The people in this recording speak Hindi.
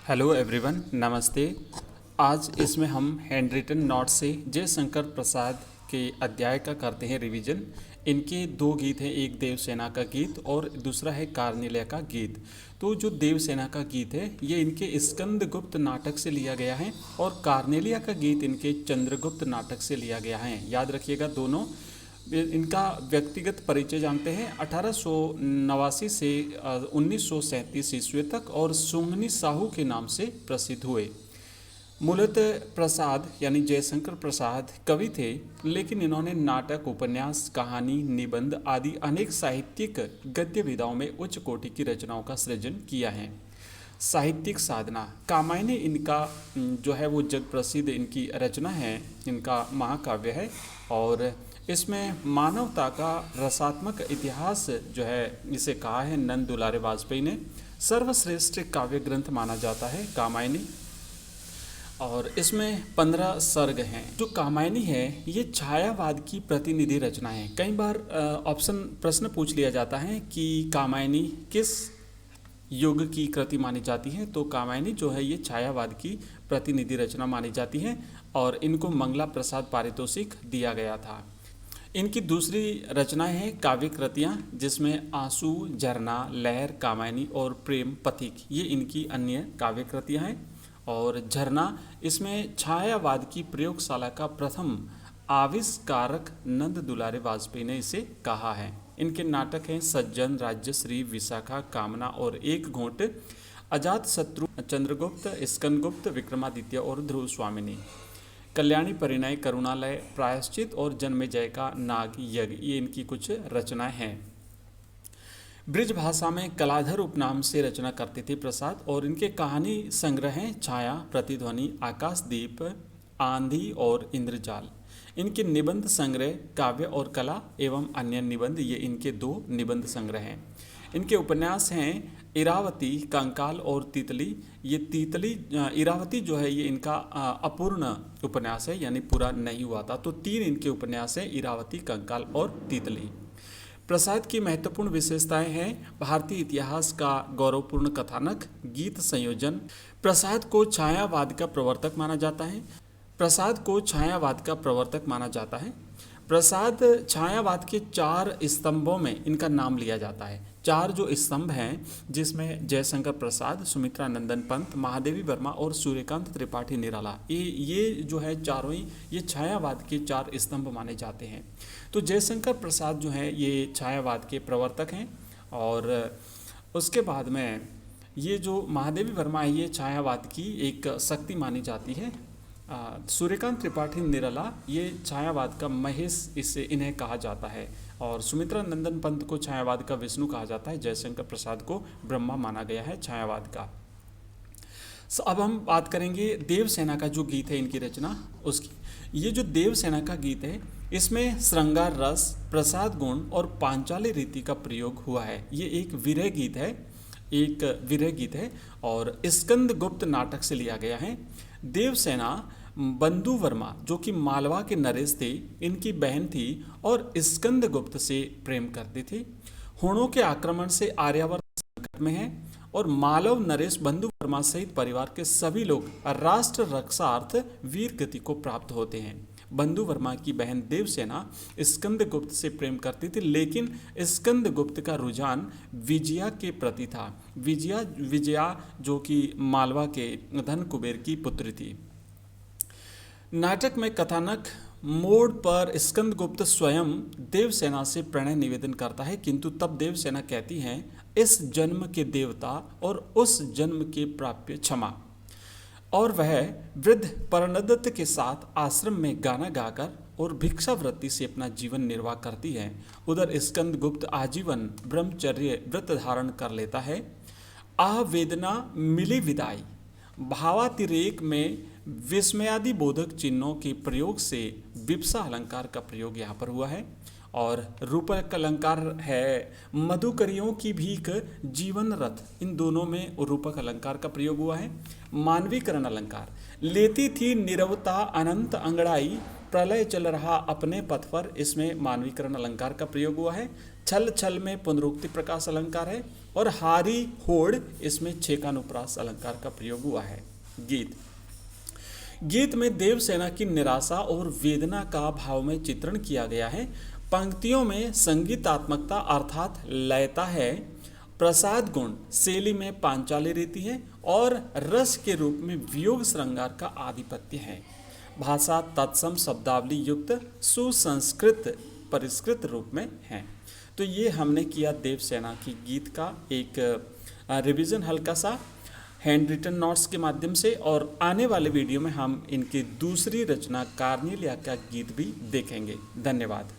हेलो एवरीवन, नमस्ते। आज इसमें हम हैंड रिटन नोट से जयशंकर प्रसाद के अध्याय का करते हैं रिवीजन। इनके दो गीत हैं, एक देवसेना का गीत और दूसरा है कार्निल्या का गीत। तो जो देवसेना का गीत है ये इनके स्कंदगुप्त नाटक से लिया गया है और कार्नेलिया का गीत इनके चंद्रगुप्त नाटक से लिया गया है। याद रखिएगा दोनों। इनका व्यक्तिगत परिचय जानते हैं। 1889 से 1937 ईस्वी तक और सुंगनी साहू के नाम से प्रसिद्ध हुए। मूलतः प्रसाद यानी जयशंकर प्रसाद कवि थे, लेकिन इन्होंने नाटक, उपन्यास, कहानी, निबंध आदि अनेक साहित्यिक गद्य विधाओं में उच्च कोटि की रचनाओं का सृजन किया है। साहित्यिक साधना कामायनी इनका जो है वो जग प्रसिद्ध इनकी रचना है, इनका महाकाव्य है और इसमें मानवता का रसात्मक इतिहास जो है इसे कहा है नंद दुलारे वाजपेयी ने। सर्वश्रेष्ठ काव्य ग्रंथ माना जाता है कामायनी और इसमें 15 सर्ग हैं। जो कामायनी है ये छायावाद की प्रतिनिधि रचना है। कई बार प्रश्न पूछ लिया जाता है कि कामायनी किस युग की कृति मानी जाती है, तो कामायनी जो है ये छायावाद की प्रतिनिधि रचना मानी जाती है और इनको मंगला प्रसाद पारितोषिक दिया गया था। इनकी दूसरी रचनाएं हैं काव्य कृतियाँ, जिसमें आंसू, झरना, लहर, कामायनी और प्रेम पथिक ये इनकी अन्य काव्य कृतियाँ हैं। और झरना इसमें छायावाद की प्रयोगशाला का प्रथम आविष्कारक नंद दुलारे वाजपेयी ने इसे कहा है। इनके नाटक हैं सज्जन, राज्यश्री, विशाखा, कामना और एक घोंट, अजात शत्रु, चंद्रगुप्त, स्कंदगुप्त, विक्रमादित्य और ध्रुव स्वामिनी, कल्याणी, परिणय, करुणालय, प्रायश्चित और जन्मेजय का नाग यज्ञ ये इनकी कुछ रचनाएं हैं। ब्रिज भाषा में कलाधर उपनाम से रचना करते थे प्रसाद और इनके कहानी संग्रह हैं छाया, प्रतिध्वनि, आकाशदीप, आंधी और इंद्रजाल। इनके निबंध संग्रह काव्य और कला एवं अन्य निबंध ये इनके 2 निबंध संग्रह हैं। इनके उपन्यास हैं इरावती, कंकाल और तीतली। ये तीतली इरावती जो है ये इनका अपूर्ण उपन्यास है, यानी पूरा नहीं हुआ था। तो 3 इनके उपन्यास हैं, इरावती, कंकाल और तीतली। प्रसाद की महत्वपूर्ण विशेषताएं हैं भारतीय इतिहास का गौरवपूर्ण कथानक, गीत संयोजन। प्रसाद को छायावाद का प्रवर्तक माना जाता है। प्रसाद छायावाद के 4 स्तंभों में इनका नाम लिया जाता है। 4 जो स्तंभ हैं जिसमें जयशंकर प्रसाद, सुमित्रा नंदन पंत, महादेवी वर्मा और सूर्यकांत त्रिपाठी निराला, ये जो है चारों ही ये छायावाद के 4 स्तंभ माने जाते हैं। तो जयशंकर प्रसाद जो हैं ये छायावाद के प्रवर्तक हैं और उसके बाद में ये जो महादेवी वर्मा है ये छायावाद की एक शक्ति मानी जाती है। सूर्यकांत त्रिपाठी निराला ये छायावाद का महेश इन्हें कहा जाता है और सुमित्रा नंदन पंत को छायावाद का विष्णु कहा जाता है। जयशंकर प्रसाद को ब्रह्मा माना गया है छायावाद का। अब हम बात करेंगे देवसेना का जो गीत है इनकी रचना उसकी। ये जो देवसेना का गीत है इसमें श्रृंगार रस, प्रसाद गुण और पांचाली रीति का प्रयोग हुआ है। ये एक विरह गीत है और स्कंदगुप्त नाटक से लिया गया है। देवसेना बंधु वर्मा जो कि मालवा के नरेश थे, इनकी बहन थी और स्कंदगुप्त से प्रेम करती थी। हुणों के आक्रमण से आर्यावर्त संकट में है और मालव नरेश बंधु वर्मा सहित परिवार के सभी लोग राष्ट्र रक्षार्थ वीर गति को प्राप्त होते हैं। बंधु वर्मा की बहन देवसेना स्कंदगुप्त से प्रेम करती थी, लेकिन स्कंदगुप्त का रुझान विजया के प्रति था। विजया जो कि मालवा के धन कुबेर की पुत्री थी। नाटक में कथानक मोड़ पर स्कंदगुप्त स्वयं देवसेना से प्रणय निवेदन करता है, किंतु तब देवसेना कहती हैं इस जन्म के देवता और उस जन्म के प्राप्य क्षमा, और वह वृद्ध परणदत्त के साथ आश्रम में गाना गाकर और भिक्षावृत्ति से अपना जीवन निर्वाह करती है। उधर स्कंदगुप्त आजीवन ब्रह्मचर्य व्रत धारण कर लेता है। वेदना मिली विदाई भावातिरेक में विस्मयादि बोधक चिन्हों के प्रयोग से विप्सा अलंकार का प्रयोग यहाँ पर हुआ है और रूपक अलंकार है मधुकरियों की भीख, जीवन रथ, इन दोनों में रूपक अलंकार का प्रयोग हुआ है। मानवीकरण अलंकार लेती थी निरवता अनंत अंगड़ाई, प्रलय चल रहा अपने पथ पर, इसमें मानवीकरण अलंकार का प्रयोग हुआ है। छल छल में पुनरुक्ति प्रकाश अलंकार है। और हारी होड़, इसमें 6 का अनुप्रास अलंकार का प्रयोग हुआ है। गीत में देवसेना की निराशा और वेदना का भावमय चित्रण किया गया है। पंक्तियों में संगीतात्मकता अर्थात लयता है, प्रसाद गुण शैली में पांचाली रीति है और रस के रूप में वियोग श्रृंगार का आधिपत्य है। भाषा तत्सम शब्दावली युक्त सुसंस्कृत परिष्कृत रूप में है। तो ये हमने किया देवसेना की गीत का एक रिवीजन हल्का सा हैंड रिटन नोट्स के माध्यम से, और आने वाले वीडियो में हम इनकी दूसरी रचना कार्नेलिया का गीत भी देखेंगे। धन्यवाद।